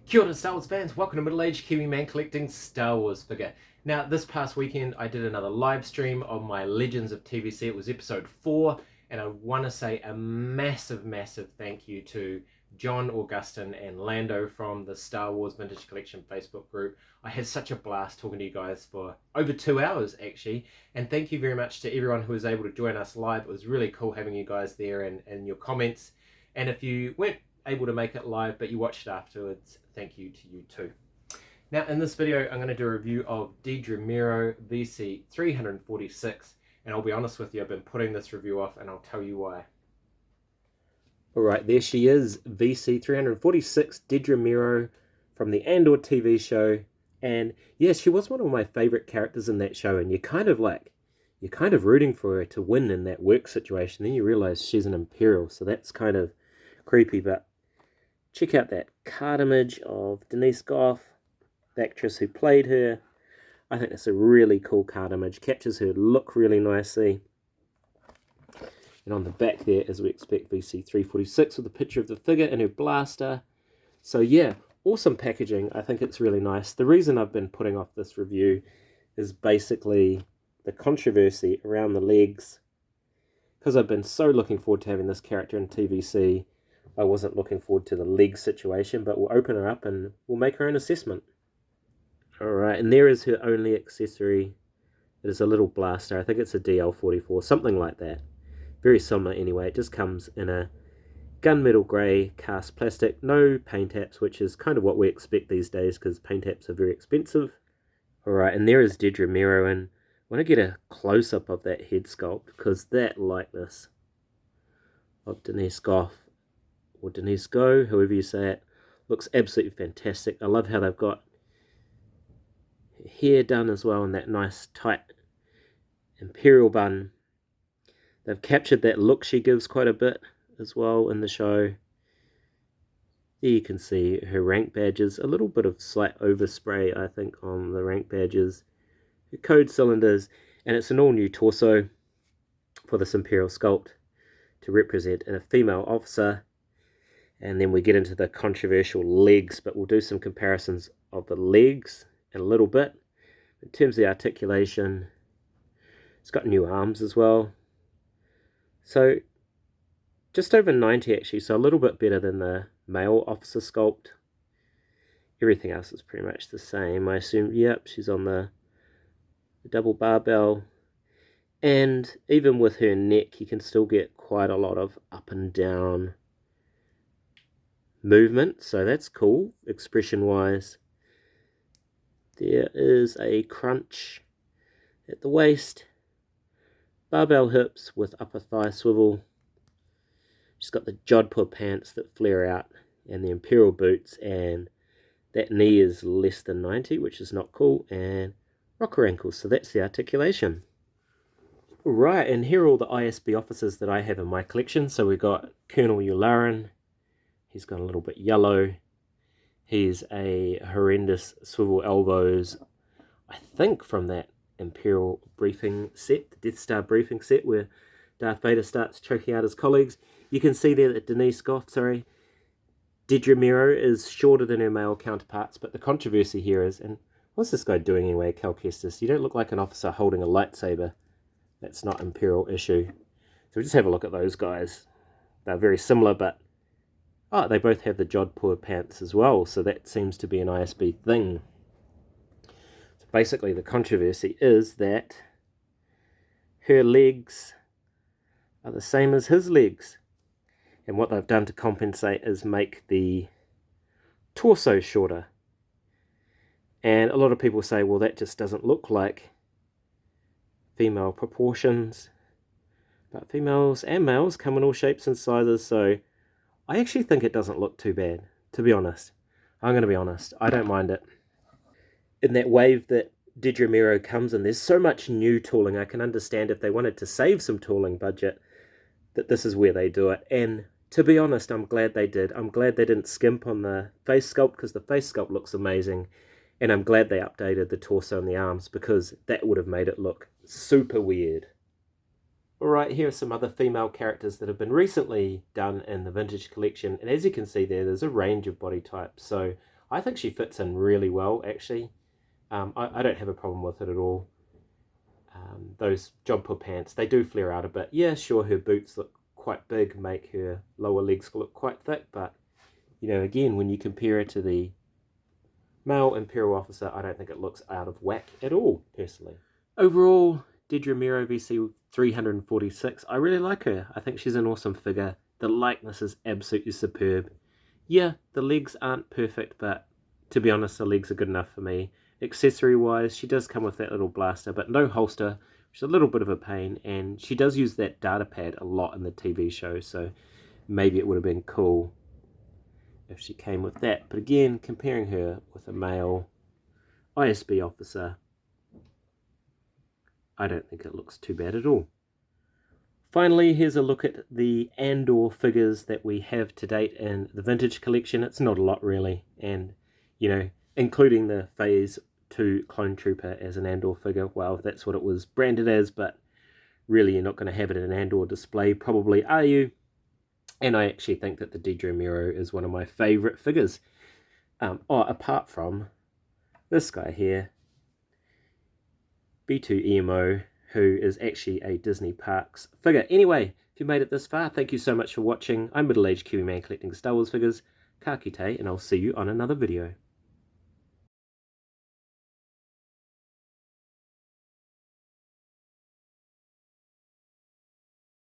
Kia ora Star Wars fans, welcome to Middle-Aged Kiwi Man collecting Star Wars figure. Now this past weekend I did another live stream on my Legends of TVC. It was episode 4, and I want to say a massive thank you to John, Augustin and Lando from the Star Wars Vintage Collection Facebook group. I had such a blast talking to you guys for over 2 hours actually, and thank you very much to everyone who was able to join us live. It was really cool having you guys there and your comments. And if you weren't able to make it live but you watched it afterwards, thank you to you too. Now in this video I'm going to do a review of Dedra Meero VC346, and I'll be honest with you, I've been putting this review off and I'll tell you why. Alright, there she is, VC346 Dedra Meero from the Andor TV show. And yeah, she was one of my favourite characters in that show, and you're kind of rooting for her to win in that work situation. Then you realise she's an Imperial, so that's kind of creepy. But check out that card image of Denise Gough, the actress who played her. I think it's a really cool card image, captures her look really nicely. And on the back there, as we expect, VC346 with a picture of the figure and her blaster. So yeah, awesome packaging. I think it's really nice. The reason I've been putting off this review is basically the controversy around the legs. Because I've been so looking forward to having this character in TVC, I wasn't looking forward to the leg situation, but we'll open her up and we'll make our own assessment. Alright, and there is her only accessory. It is a little blaster. I think it's a DL44, something like that. Very similar anyway. It just comes in a gunmetal grey cast plastic, no paint apps, which is kind of what we expect these days because paint apps are very expensive. Alright, and there is Dedra Meero, and I want to get a close-up of that head sculpt because that likeness of Denise Gough, or Denise Go, however you say it, looks absolutely fantastic. I love how they've got hair done as well in that nice tight Imperial bun. They've captured that look she gives quite a bit as well in the show. There you can see her rank badges, a little bit of slight overspray I think on the rank badges, her code cylinders, and it's an all new torso for this Imperial sculpt to represent a female officer. And then we get into the controversial legs, but we'll do some comparisons of the legs in a little bit. In terms of the articulation, it's got new arms as well. So just over 90 actually, so a little bit better than the male officer sculpt. Everything else is pretty much the same, I assume. Yep, she's on the double barbell. And even with her neck, you can still get quite a lot of up and down movement, so that's cool expression wise. There is a crunch at the waist, barbell hips with upper thigh swivel. She's got the Jodhpur pants that flare out and the Imperial boots, and that knee is less than 90, which is not cool, and rocker ankles, so that's the articulation. Right, and here are all the ISB officers that I have in my collection. So we've got Colonel Yularen. He's got a little bit yellow. He's a horrendous swivel elbows, I think from that Imperial briefing set, the Death Star briefing set, where Darth Vader starts choking out his colleagues. You can see there that Dedra Meero is shorter than her male counterparts, but the controversy here is, and what's this guy doing anyway, Cal Kestis? You don't look like an officer holding a lightsaber. That's not Imperial issue. So we just have a look at those guys. They're very similar, but they both have the Jodhpur pants as well, so that seems to be an ISB thing. So basically the controversy is that her legs are the same as his legs. And what they've done to compensate is make the torso shorter. And a lot of people say, well, that just doesn't look like female proportions. But females and males come in all shapes and sizes, so I actually think it doesn't look too bad, to be honest. I'm going to be honest, I don't mind it. In that wave that Dedra Meero comes in, there's so much new tooling. I can understand if they wanted to save some tooling budget, that this is where they do it. And to be honest, I'm glad they did. I'm glad they didn't skimp on the face sculpt, because the face sculpt looks amazing. And I'm glad they updated the torso and the arms, because that would have made it look super weird. Alright, here are some other female characters that have been recently done in the vintage collection, and as you can see there's a range of body types, so I think she fits in really well, actually. I don't have a problem with it at all. Those jumper pants, they do flare out a bit. Yeah, sure, her boots look quite big, make her lower legs look quite thick, but, you know, again, when you compare her to the male Imperial officer, I don't think it looks out of whack at all, personally. Overall, Dedra Meero VC346, I really like her. I think she's an awesome figure. The likeness is absolutely superb. Yeah, the legs aren't perfect, but to be honest, the legs are good enough for me. Accessory-wise, she does come with that little blaster, but no holster, which is a little bit of a pain, and she does use that data pad a lot in the TV show, so maybe it would have been cool if she came with that. But again, comparing her with a male ISB officer, I don't think it looks too bad at all. Finally, here's a look at the Andor figures that we have to date in the vintage collection. It's not a lot really, and you know, including the Phase 2 Clone Trooper as an Andor figure, well, that's what it was branded as, but really you're not going to have it in an Andor display, probably, are you? And I actually think that the Dedra Meero is one of my favourite figures. Apart from this guy here, B2 EMO, who is actually a Disney Parks figure. Anyway, if you made it this far, thank you so much for watching. I'm middle-aged Kiwi man collecting Star Wars figures. Ka kite, and I'll see you on another video.